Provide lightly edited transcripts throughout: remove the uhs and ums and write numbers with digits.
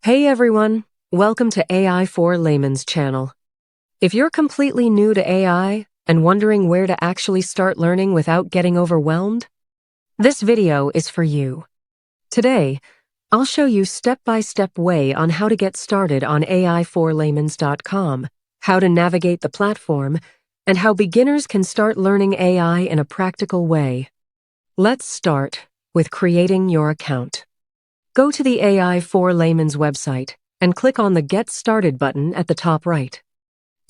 Hey everyone, welcome to AI4Laymans channel. If you're completely new to AI and wondering where to actually start learning without getting overwhelmed, this video is for you. Today, I'll show you step-by-step way on how to get started on AI4Laymans.com, how to navigate the platform, and how beginners can start learning AI in a practical way. Let's start with creating your account. Go to the AI4Laymans website and click on the Get Started button at the top right.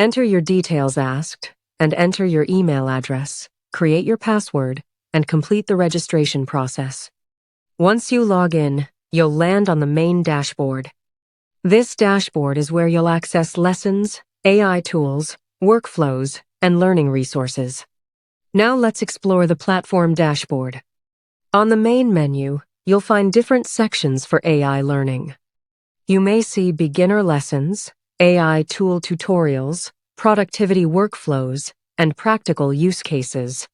Enter your details asked and enter your email address, create your password, and complete the registration process. Once you log in, you'll land on the main dashboard. This dashboard is where you'll access lessons, AI tools, workflows, and learning resources. Now let's explore the platform dashboard. On the main menu, you'll find different sections for AI learning. You may see beginner lessons, AI tool tutorials, productivity workflows, and practical use cases.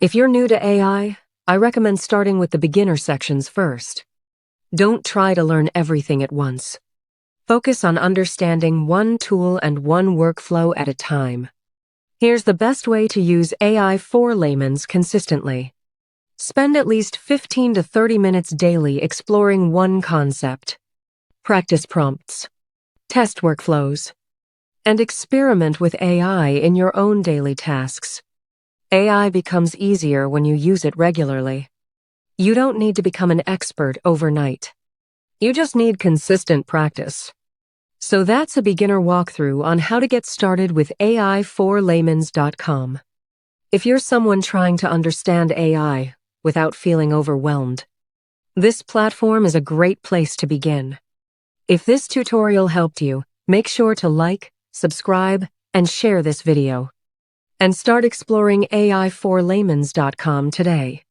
If you're new to AI, I recommend starting with the beginner sections first. Don't try to learn everything at once. Focus on understanding one tool and one workflow at a time. Here's the best way to use AI4Laymans consistently. Spend at least 15 to 30 minutes daily exploring one concept. Practice prompts, test workflows, and experiment with AI in your own daily tasks. AI becomes easier when you use it regularly. You don't need to become an expert overnight. You just need consistent practice. So that's a beginner walkthrough on how to get started with AI4Laymans.com. If you're someone trying to understand AI without feeling overwhelmed, this platform is a great place to begin. If this tutorial helped you, make sure to like, subscribe, and share this video. And start exploring AI4Laymans.com today.